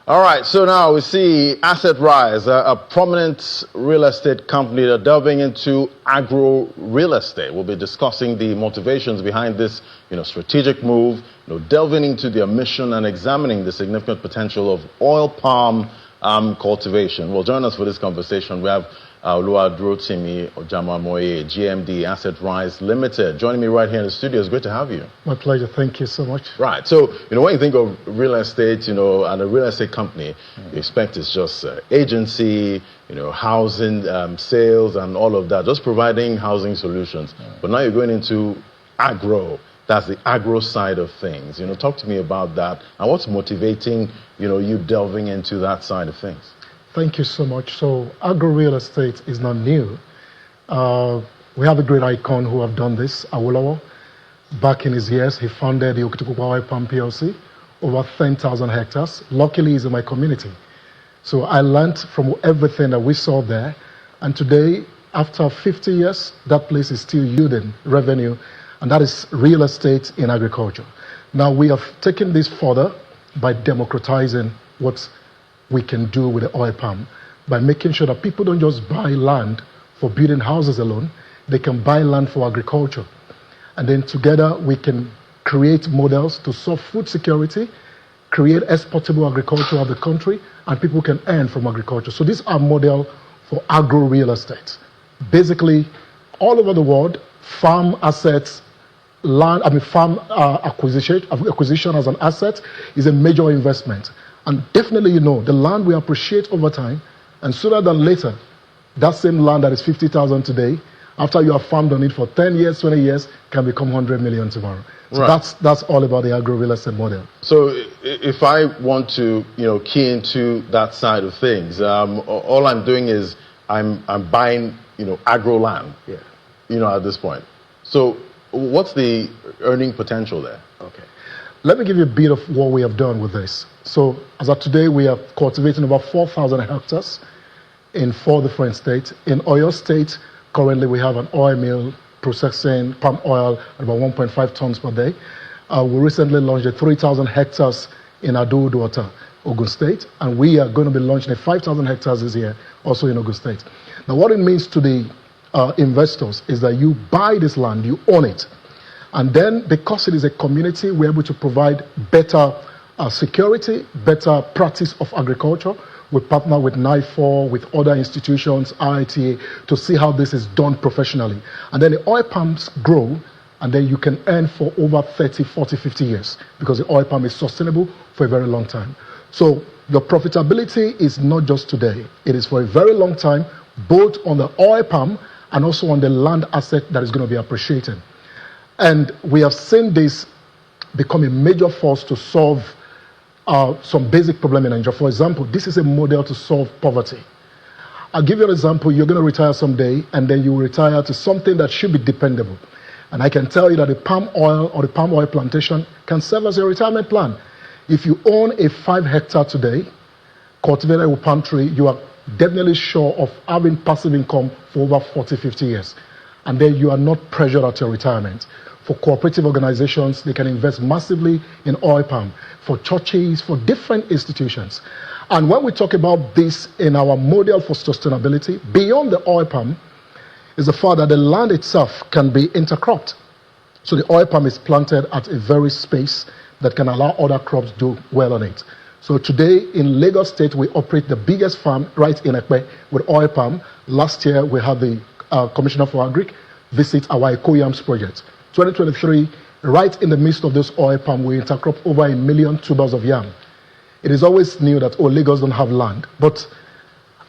All right, so now we see Asset Rise, a prominent real estate company that delving into agro real estate. We'll be discussing the motivations behind this, strategic move, delving into their mission and examining the significant potential of oil palm cultivation. Well, join us for this conversation. We have Oluwadurotimi Ojamamoye, GMD Asset Rise Limited, joining me right here in the studio. It's great to have you. My pleasure. Thank you so much. Right. So, when you think of real estate, and a real estate company, you expect it's just agency, housing, sales, and all of that, just providing housing solutions. But now you're going into agro. That's the agro side of things. Talk to me about that and what's motivating, you delving into that side of things. Thank you so much. So agro real estate is not new. We have a great icon who have done this, Awolowo. Back in his years, he founded the Okitipupa OilPalm PLC, over 10,000 hectares. Luckily, he's in my community. So I learned from everything that we saw there. And today, after 50 years, that place is still yielding revenue, and that is real estate in agriculture. Now, we have taken this further by democratizing what we can do with the oil palm, by making sure that people don't just buy land for building houses alone, they can buy land for agriculture. And then together we can create models to solve food security, create exportable agriculture of the country, and people can earn from agriculture. So these are model for agro real estate. Basically, all over the world, farm assets, farm acquisition as an asset is a major investment. And definitely, the land we appreciate over time, and sooner than later, that same land that is 50,000 today, after you have farmed on it for 10 years, 20 years, can become 100 million tomorrow. So right. That's all about the agro real estate model. So if I want to, key into that side of things, all I'm doing is I'm buying, agro land, at this point. So what's the earning potential there? Okay. Let me give you a bit of what we have done with this. So as of today, we are cultivating about 4,000 hectares in 4 different states. In Oyo State, currently we have an oil mill processing palm oil at about 1.5 tons per day. We recently launched a 3,000 hectares in Ado-Uduota, Ogun State, and we are going to be launching a 5,000 hectares this year, also in Ogun State. Now, what it means to the investors is that you buy this land, you own it. And then, because it is a community, we're able to provide better security, better practice of agriculture. We partner with NIFOR, with other institutions, IITA, to see how this is done professionally. And then the oil palms grow, and then you can earn for over 30, 40, 50 years, because the oil palm is sustainable for a very long time. So the profitability is not just today. It is for a very long time, both on the oil palm and also on the land asset that is going to be appreciated. And we have seen this become a major force to solve some basic problem in Nigeria. For example, this is a model to solve poverty. I'll give you an example. You're going to retire someday, and then you retire to something that should be dependable. And I can tell you that the palm oil or the palm oil plantation can serve as a retirement plan. If you own a 5-hectare today, cultivated with palm tree, you are definitely sure of having passive income for over 40, 50 years. And then you are not pressured at your retirement. For cooperative organizations, they can invest massively in oil palm. For churches, for different institutions. And when we talk about this in our model for sustainability, beyond the oil palm, is the fact that the land itself can be intercropped. So the oil palm is planted at a very space that can allow other crops to do well on it. So today in Lagos State, we operate the biggest farm right in Ekpe with oil palm. Last year, we had the Commissioner for Agric visit our Eco-Yams project. 2023, right in the midst of this oil palm, we intercrop over 1 million tubers of yam. It is always new that, Lagos don't have land. But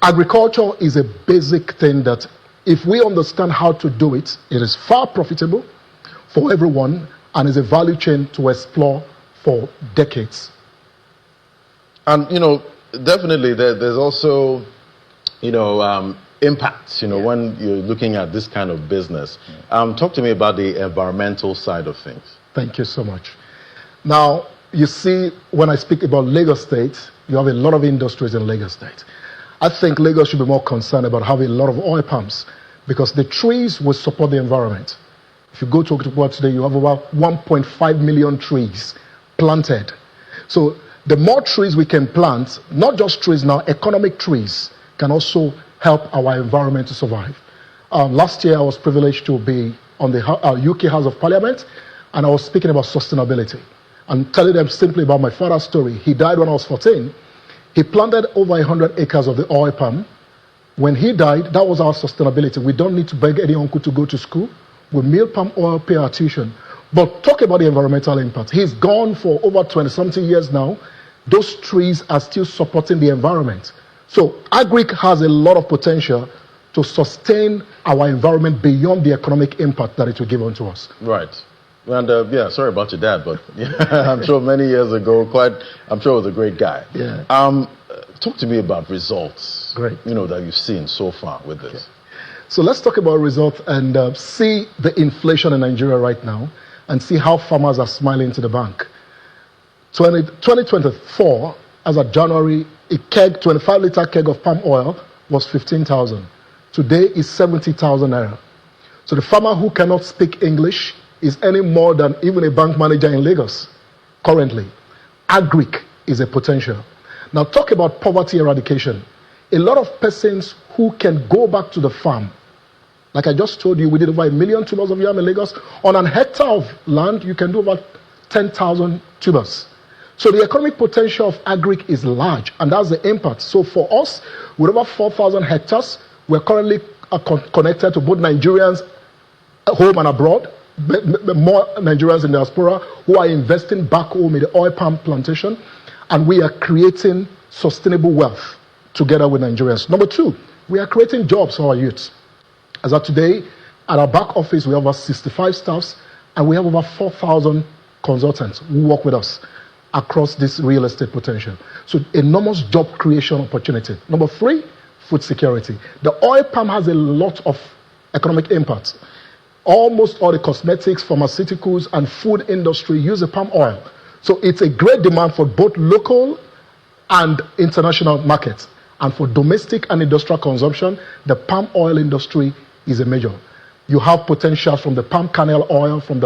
agriculture is a basic thing that if we understand how to do it, it is far profitable for everyone and is a value chain to explore for decades. And, definitely there's also, impacts, when you're looking at this kind of business. Talk to me about the environmental side of things. Thank you so much. Now, you see, when I speak about Lagos State, you have a lot of industries in Lagos State. I think Lagos should be more concerned about having a lot of oil palms because the trees will support the environment. If you go to Okitipupa today, you have about 1.5 million trees planted. So The more trees we can plant, not just trees now, economic trees can also help our environment to survive. Last year, I was privileged to be on the UK House of Parliament, and I was speaking about sustainability and telling them simply about my father's story. He died when I was 14. He planted over 100 acres of the oil palm. When he died, that was our sustainability. We don't need to beg any uncle to go to school. We mill palm oil, pay our tuition. But talk about the environmental impact. He's gone for over 20-something years now. Those trees are still supporting the environment. So agric has a lot of potential to sustain our environment beyond the economic impact that it will give onto us. Right. And yeah, sorry about your dad, but I'm sure many years ago, I'm sure he was a great guy. Yeah. Talk to me about results. Great. That you've seen so far with this. Okay. So let's talk about results and see the inflation in Nigeria right now and see how farmers are smiling to the bank. 2024, as of January, a 25-liter keg of palm oil was 15,000. Today is 70,000 naira. So the farmer who cannot speak English is earning more than even a bank manager in Lagos currently. Agric is a potential. Now talk about poverty eradication. A lot of persons who can go back to the farm, like I just told you, we did over 1 million tubers of yam in Lagos. On an hectare of land, you can do about 10,000 tubers. So the economic potential of agric is large, and that's the impact. So for us, with over 4,000 hectares, we're currently connected to both Nigerians home and abroad, more Nigerians in diaspora who are investing back home in the oil palm plantation, and we are creating sustainable wealth together with Nigerians. Number two, we are creating jobs for our youth. As of today, at our back office, we have over 65 staffs, and we have over 4,000 consultants who work with us across this real estate potential. So enormous job creation opportunity. Number three, food security. The oil palm has a lot of economic impact. Almost all the cosmetics, pharmaceuticals, and food industry use the palm oil. So it's a great demand for both local and international markets. And for domestic and industrial consumption, the palm oil industry is a major. You have potential from the palm kernel oil, from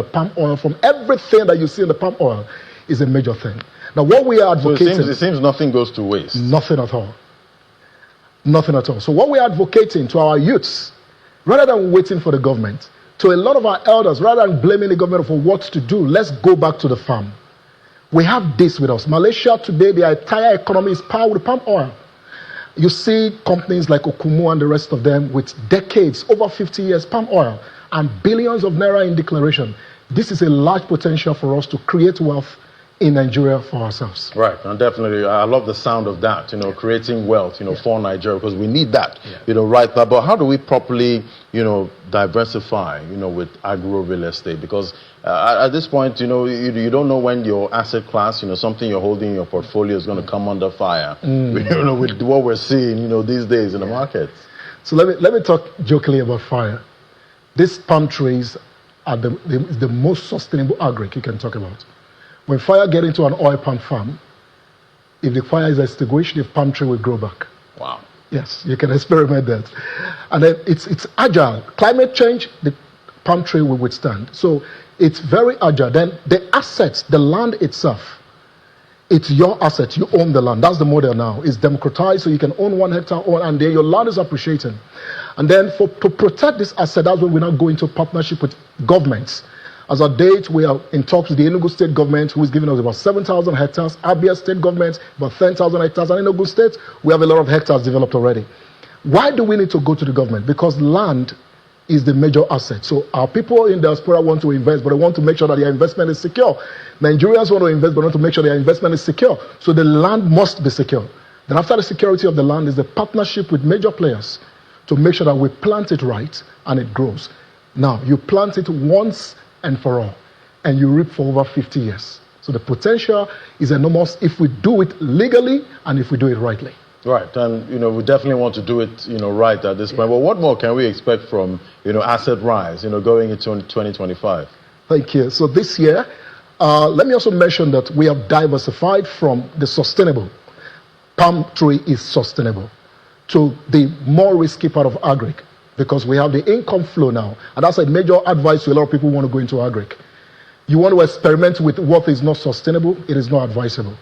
everything that you see in the palm oil is a major thing. Now, what we are advocating... So it seems nothing goes to waste. Nothing at all. Nothing at all. So what we are advocating to our youths, rather than waiting for the government, to a lot of our elders, rather than blaming the government for what to do, let's go back to the farm. We have this with us. Malaysia today, their entire economy is powered with palm oil. You see companies like Okumu and the rest of them with decades, over 50 years, palm oil, and billions of naira in declaration. This is a large potential for us to create wealth in Nigeria for ourselves. Right, and definitely, I love the sound of that, creating wealth, for Nigeria, because we need that, right now. But how do we properly, diversify, with agro-real estate? Because at this point, you don't know when your asset class, something you're holding in your portfolio is going to come under fire, with what we're seeing, these days in the market. So let me talk jokingly about fire. These palm trees are the most sustainable agric you can talk about. When fire gets into an oil palm farm, if the fire is extinguished, the palm tree will grow back. Wow. Yes, you can experiment that. And then it's agile. Climate change, the palm tree will withstand. So it's very agile. Then the assets, the land itself, it's your asset. You own the land. That's the model now. It's democratized, so you can own 1 hectare, and then your land is appreciating. And then to protect this asset, that's when we now go into partnership with governments. As of date, we are in talks with the Enugu State government, who is giving us about 7,000 hectares. Abia State government, about 10,000 hectares. And in Enugu State, we have a lot of hectares developed already. Why do we need to go to the government? Because land is the major asset. So our people in diaspora want to invest, but they want to make sure that their investment is secure. Nigerians want to invest, but want to make sure their investment is secure. So the land must be secure. Then after the security of the land is the partnership with major players to make sure that we plant it right and it grows. Now, you plant it once and for all, and you reap for over 50 years. So the potential is enormous if we do it legally and if we do it rightly. Right, and we definitely want to do it right at this point. But what more can we expect from asset rise going into 2025? Thank you. So this year, let me also mention that we have diversified from the sustainable. Palm tree is sustainable to the more risky part of agric, because we have the income flow now. And that's a major advice to a lot of people who want to go into agric. You want to experiment with what is not sustainable, it is not advisable.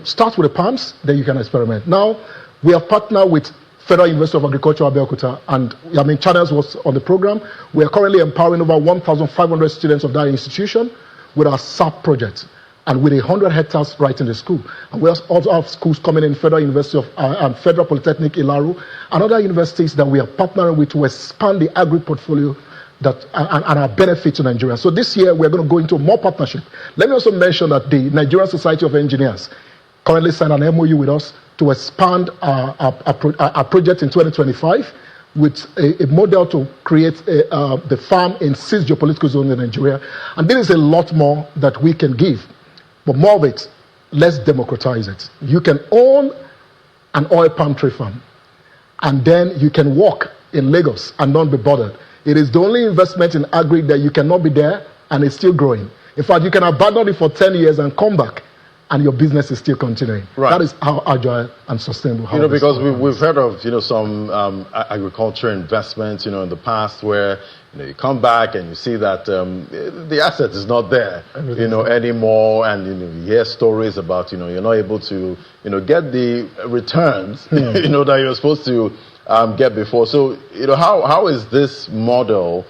start with the palms, then you can experiment. Now, we have partnered with Federal University of Agriculture, Abeokuta, and Channels was on the program. We are currently empowering over 1,500 students of that institution with our SAP project, and with 100 hectares right in the school. And we also have schools coming in, Federal University of Federal Polytechnic Ilaru, and other universities that we are partnering with to expand the agri portfolio and our benefit to Nigeria. So this year we're going to go into more partnership. Let me also mention that the Nigerian Society of Engineers currently signed an MOU with us to expand our project in 2025 with a model to create the farm in 6 geopolitical zones in Nigeria. And there is a lot more that we can give. But more of it, let's democratize it. You can own an oil palm tree farm, and then you can walk in Lagos and not be bothered. It is the only investment in agri that you cannot be there and it's still growing. In fact, you can abandon it for 10 years and come back, and your business is still continuing. Right. That is how agile and sustainable. Because we've heard of some agriculture investments in the past where you come back and you see that the asset is not there anymore, and you hear stories about you're not able to get the returns that you're supposed to get before. So how is this model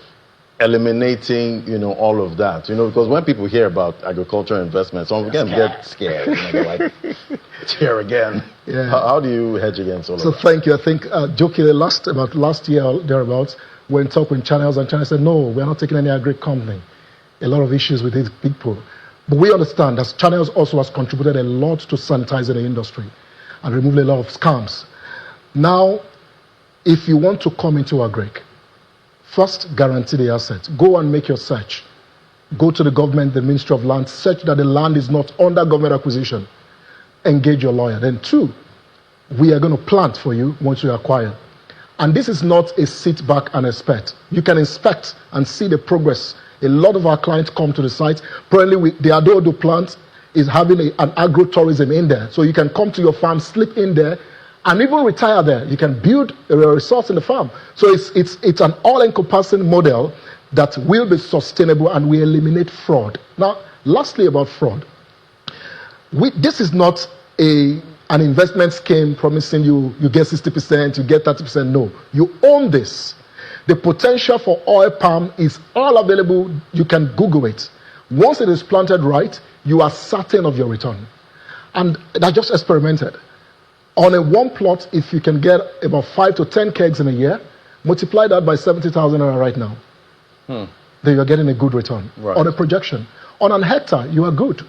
eliminating all of that? Because when people hear about agricultural investments, some of them get scared. They're like, it's here again. Yeah. How do you hedge against all of that? So thank you. I think jokingly last year or thereabouts, we went talk with Channels, and Channels said, no, we're not taking any agri company. A lot of issues with these people. But we understand that Channels also has contributed a lot to sanitizing the industry and removing a lot of scams. Now, if you want to come into agri, first, guarantee the asset. Go and make your search. Go to the government, the Ministry of Land, search that the land is not under government acquisition. Engage your lawyer. Then 2, we are going to plant for you once you acquire. And this is not a sit back and expect. You can inspect and see the progress. A lot of our clients come to the site. Probably the Adodo plant is having an agro-tourism in there. So you can come to your farm, sleep in there, and even retire there. You can build a resource in the farm. So it's an all-encompassing model that will be sustainable and will eliminate fraud. Now, lastly about fraud. This is not an investment scheme promising you get 60%, you get 30%. No, you own this. The potential for oil palm is all available. You can Google it. Once it is planted right, you are certain of your return. And I just experimented. On a one plot, if you can get about 5 to 10 kegs in a year, multiply that by 70,000 right now. Then you're getting a good return. Right. On a projection. On an hectare, you are good.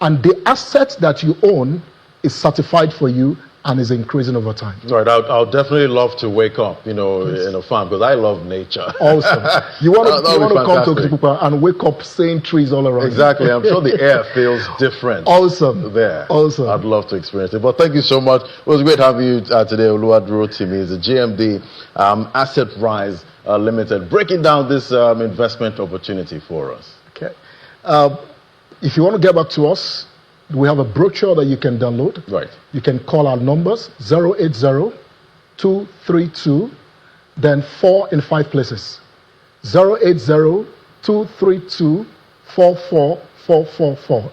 And the asset that you own is certified for you and is increasing over time. Right. I'll definitely love to wake up, in a farm, because I love nature. Awesome. You want to come to Okupupa and wake up seeing trees all around. Exactly. I'm sure the air feels different. Awesome. There. Awesome. I'd love to experience it. But thank you so much. It was great having you today, Oluwaduro Timi. He's a GMD, Asset Rise Limited, breaking down this investment opportunity for us. Okay. If you want to get back to us, we have a brochure that you can download. Right. You can call our numbers 080-232, then 4 in 5 places. 080-232-44444.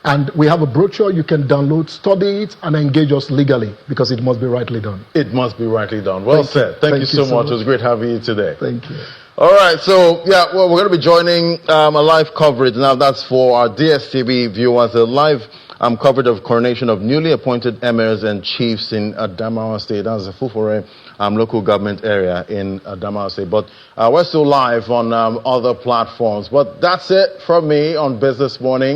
And we have a brochure you can download, study it, and engage us legally, because it must be rightly done. It must be rightly done. Well said. Thank you so much. It was great having you today. Thank you. All right, so we're going to be joining a live coverage now. That's for our DSTV viewers, a live coverage of coronation of newly appointed emirs and chiefs in Adamawa State. That's the Fufore local government area in Adamawa State. But we're still live on other platforms. But that's it from me on Business Morning.